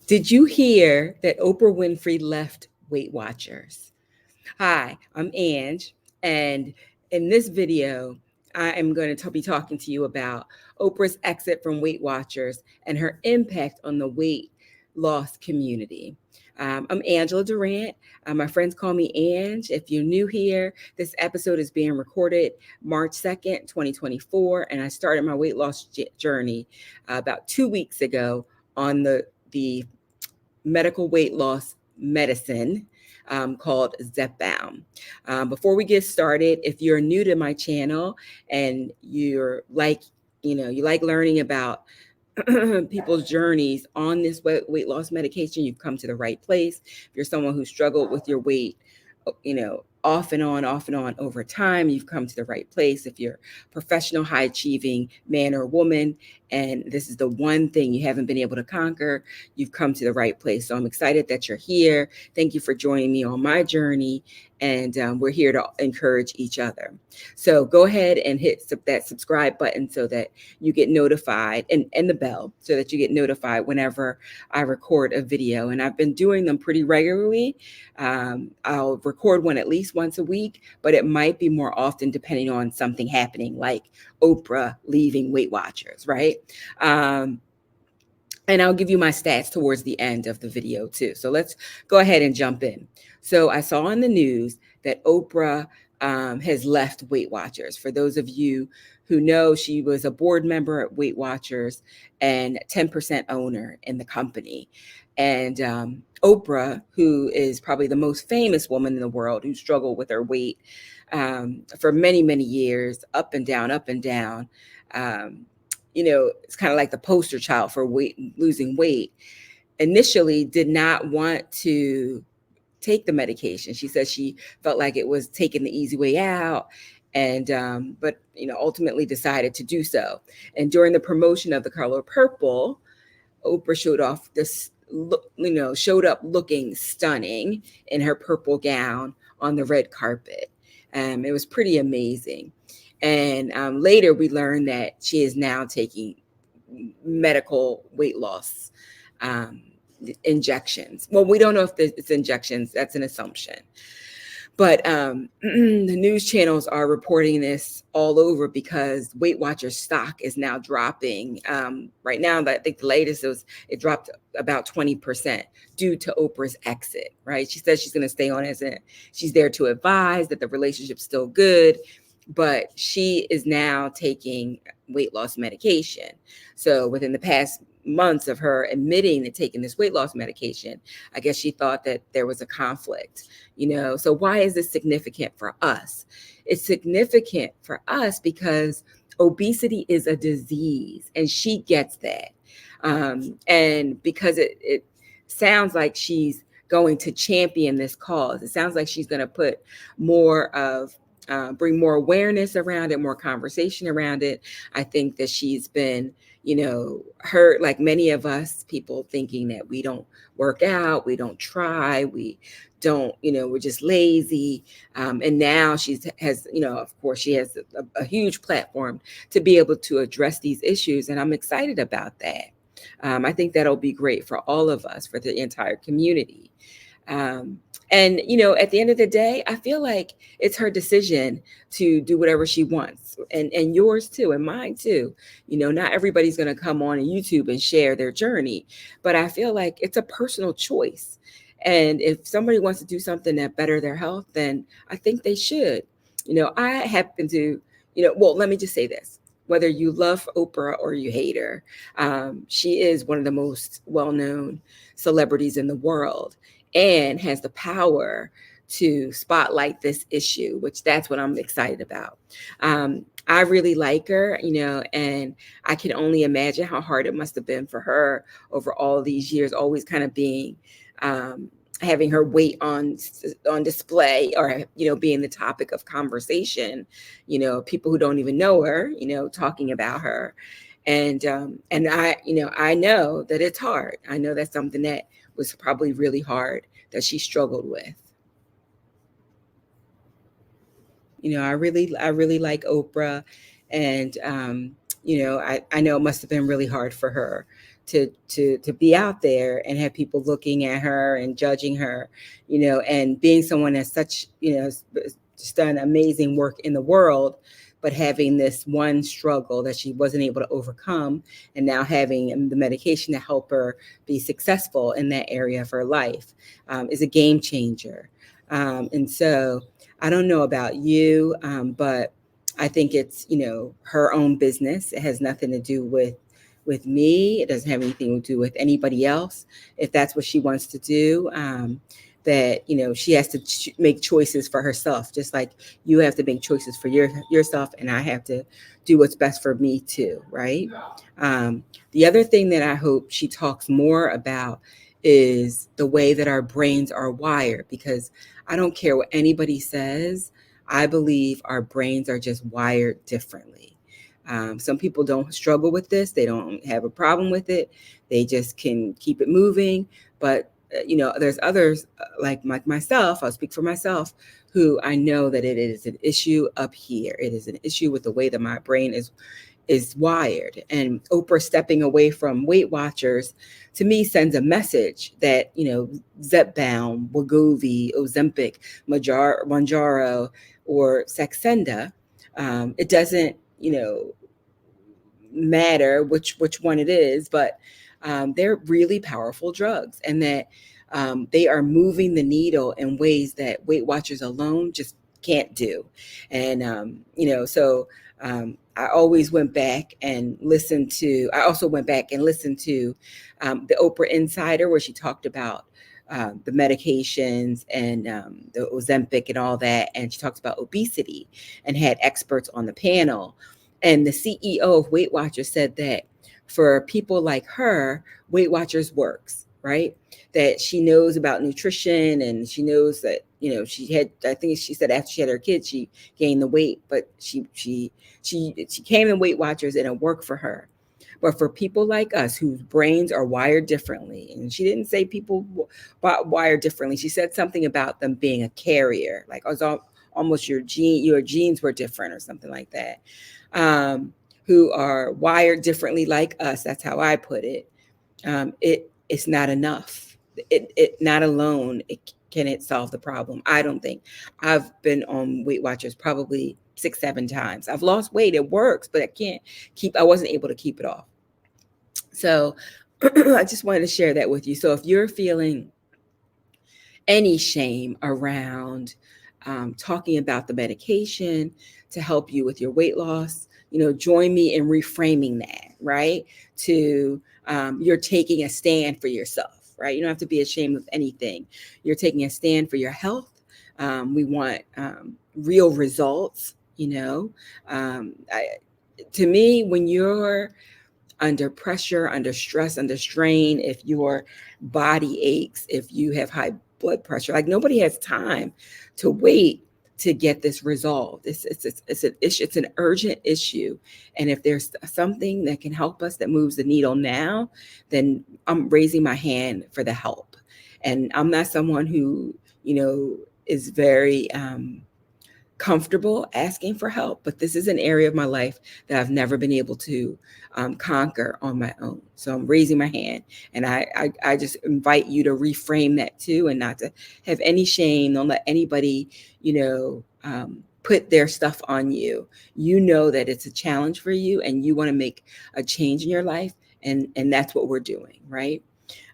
Did you hear that Oprah Winfrey left Weight Watchers? Hi, I'm Ange, and in this video, I am going to be talking to you about Oprah's exit from Weight Watchers and her impact on the weight loss community. I'm Angela Durant. My friends call me Ange. If you're new here, this episode is being recorded March 2nd, 2024, and I started my weight loss journey about 2 weeks ago on the medical weight loss medicine called Zepbound. Before we get started, if you're new to my channel and you like learning about people's journeys on this weight loss medication, you've come to the right place. If you're someone who struggled with your weight, off and on over time, you've come to the right place. If you're a professional, high achieving man or woman, and this is the one thing you haven't been able to conquer, you've come to the right place. So I'm excited that you're here. Thank you for joining me on my journey. And we're here to encourage each other. So go ahead and hit that subscribe button so that you get notified, and the bell so that you get notified whenever I record a video. And I've been doing them pretty regularly. I'll record one at least once a week, but it might be more often depending on something happening like Oprah leaving Weight Watchers, right? And I'll give you my stats towards the end of the video too. So let's go ahead and jump in. So I saw in the news that Oprah has left Weight Watchers. For those of you who know, she was a board member at Weight Watchers and 10% owner in the company. And Oprah, who is probably the most famous woman in the world who struggled with her weight for many, many years, up and down, it's kind of like the poster child for losing weight, initially did not want to take the medication. She said she felt like it was taking the easy way out, and but ultimately decided to do so. And during the promotion of the color purple, Oprah showed up looking stunning in her purple gown on the red carpet. It was pretty amazing. And later we learned that she is now taking medical weight loss injections. Well, we don't know if it's injections. That's an assumption. But the news channels are reporting this all over because Weight Watchers stock is now dropping. Right now, I think the latest it dropped about 20% due to Oprah's exit, right? She says she's going to stay on she's there to advise that the relationship's still good, but she is now taking weight loss medication. So within the past months of her admitting to taking this weight loss medication, I guess she thought that there was a conflict, So why is this significant for us? It's significant for us because obesity is a disease, and she gets that. And because it sounds like she's going to champion this cause. It sounds like she's going to put bring more awareness around it, more conversation around it. I think that she's been, hurt, like many of us, people thinking that we don't work out, we don't try, we don't, we're just lazy. And now she has, of course, she has a huge platform to be able to address these issues. And I'm excited about that. I think that'll be great for all of us, for the entire community. And, at the end of the day, I feel like it's her decision to do whatever she wants, and yours too, and mine too. Not everybody's going to come on YouTube and share their journey, but I feel like it's a personal choice. And if somebody wants to do something that better their health, then I think they should. I happen to, well, let me just say this. Whether you love Oprah or you hate her, she is one of the most well-known celebrities in the world, and has the power to spotlight this issue, which that's what I'm excited about. I really like her, and I can only imagine how hard it must have been for her over all these years, always kind of being, having her weight on display, or, being the topic of conversation, people who don't even know her, talking about her. And I know that it's hard. I know that's something that was probably really hard that she struggled with. I really like Oprah, and I know it must have been really hard for her to be out there and have people looking at her and judging her, and being someone that's such, just done amazing work in the world, but having this one struggle that she wasn't able to overcome, and now having the medication to help her be successful in that area of her life is a game changer. And so I don't know about you, but I think it's, her own business. It has nothing to do with me. It doesn't have anything to do with anybody else. If that's what she wants to do, that, she has to make choices for herself, just like you have to make choices for yourself, and I have to do what's best for me too, right? The other thing that I hope she talks more about is the way that our brains are wired, because I don't care what anybody says. I believe our brains are just wired differently. Some people don't struggle with this. They don't have a problem with it. They just can keep it moving. But, there's others like myself, I'll speak for myself, who I know that it is an issue up here. It is an issue with the way that my brain is wired. And Oprah stepping away from WeightWatchers, to me, sends a message that, Zepbound, Wegovy, Ozempic, Mounjaro, or Saxenda, it doesn't, matter which one it is, but they're really powerful drugs, and that they are moving the needle in ways that Weight Watchers alone just can't do. And, so I always went back and listened to, the Oprah Insider, where she talked about the medications and the Ozempic and all that. And she talks about obesity and had experts on the panel. And the CEO of Weight Watchers said that for people like her, Weight Watchers works, right? That she knows about nutrition, and she knows that, she had, I think she said after she had her kids, she gained the weight, but she came in Weight Watchers and it worked for her. But for people like us whose brains are wired differently, and she didn't say people wired differently, she said something about them being a carrier, like almost your genes were different or something like that, who are wired differently like us. That's how I put it. It's not enough. It not alone can it solve the problem. I don't think. I've been on Weight Watchers probably 6-7 times. I've lost weight. It works, but I wasn't able to keep it off. So I just wanted to share that with you. So if you're feeling any shame around talking about the medication to help you with your weight loss, join me in reframing that, right? To you're taking a stand for yourself, right? You don't have to be ashamed of anything. You're taking a stand for your health. We want real results, to me, when you're under pressure, under stress, under strain, if your body aches, if you have high blood pressure, like nobody has time to wait to get this resolved. It's an issue. It's an urgent issue. And if there's something that can help us that moves the needle now, then I'm raising my hand for the help. And I'm not someone who, is very comfortable asking for help, but this is an area of my life that I've never been able to conquer on my own. So I'm raising my hand, and I just invite you to reframe that too, and not to have any shame. Don't let anybody, put their stuff on you. You know that it's a challenge for you, and you want to make a change in your life, and that's what we're doing, right?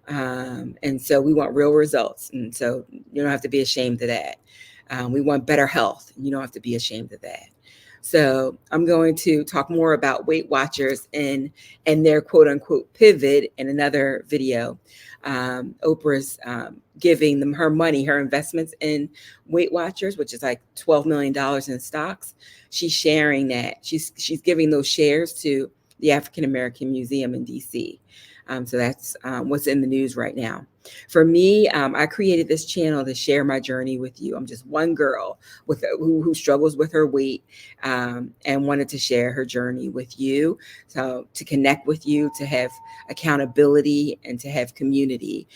And so we want real results, and so you don't have to be ashamed of that. We want better health. You don't have to be ashamed of that. So I'm going to talk more about Weight Watchers and their quote unquote pivot in another video. Oprah's giving them her money, her investments in Weight Watchers, which is like $12 million in stocks. She's sharing that. She's giving those shares to the African American Museum in DC. So that's what's in the news right now. For me, I created this channel to share my journey with you. I'm just one girl who struggles with her weight and wanted to share her journey with you. So to connect with you, to have accountability, and to have community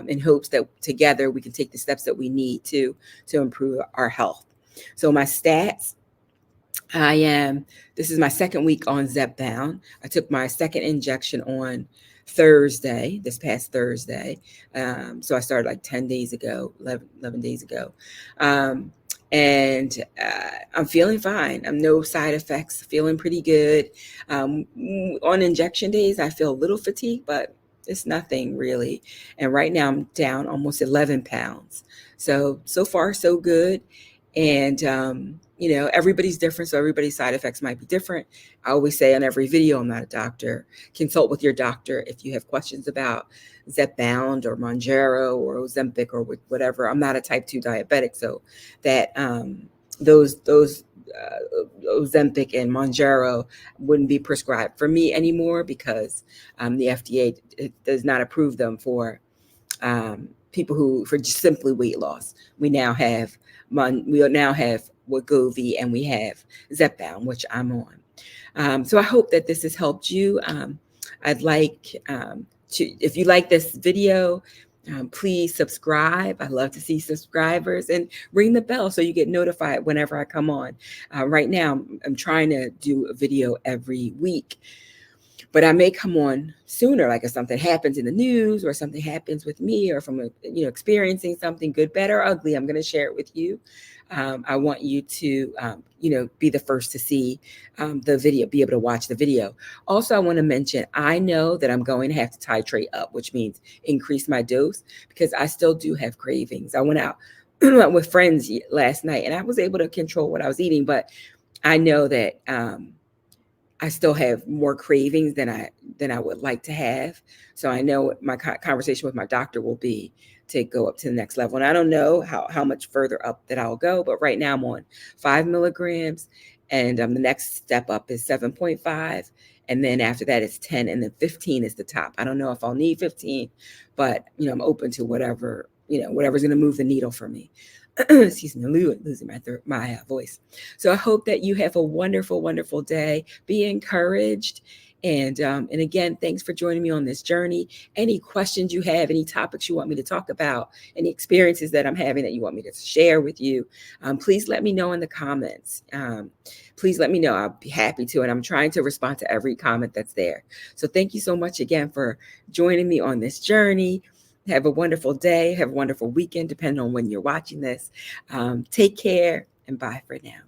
in hopes that together we can take the steps that we need to improve our health. So my stats. This is my second week on Zepbound. I took my second injection on Thursday, this past Thursday. So I started like 10 days ago, 11 days ago. And I'm feeling fine. I'm no side effects, feeling pretty good. On injection days, I feel a little fatigued, but it's nothing really. And right now I'm down almost 11 pounds. So far, so good. And, everybody's different. So everybody's side effects might be different. I always say on every video, I'm not a doctor. Consult with your doctor if you have questions about Zepbound or Mounjaro or Ozempic or whatever. I'm not a type 2 diabetic. So that those Ozempic and Mounjaro wouldn't be prescribed for me anymore because the FDA does not approve them for people who for just simply weight loss. We now have Wegovy and we have Zepbound, which I'm on. So I hope that this has helped you. I'd like to, if you like this video, please subscribe. I love to see subscribers, and ring the bell so you get notified whenever I come on. Right now, I'm trying to do a video every week, but I may come on sooner, like if something happens in the news or something happens with me or from experiencing something good, bad, or ugly. I'm going to share it with you. I want you to, be the first to see the video, be able to watch the video. Also, I want to mention, I know that I'm going to have to titrate up, which means increase my dose, because I still do have cravings. I went out with friends last night and I was able to control what I was eating, but I know that I still have more cravings than I would like to have. So I know what my conversation with my doctor will be to go up to the next level. And I don't know how much further up that I'll go, but right now I'm on 5 milligrams, and the next step up is 7.5. And then after that it's 10, and then 15 is the top. I don't know if I'll need 15, but I'm open to whatever, whatever's going to move the needle for me. Excuse me, losing my voice. So I hope that you have a wonderful, wonderful day. Be encouraged. And again, thanks for joining me on this journey. Any questions you have, any topics you want me to talk about, any experiences that I'm having that you want me to share with you, please let me know in the comments. Please let me know. I'll be happy to. And I'm trying to respond to every comment that's there. So thank you so much again for joining me on this journey. Have a wonderful day. Have a wonderful weekend, depending on when you're watching this. Take care, and bye for now.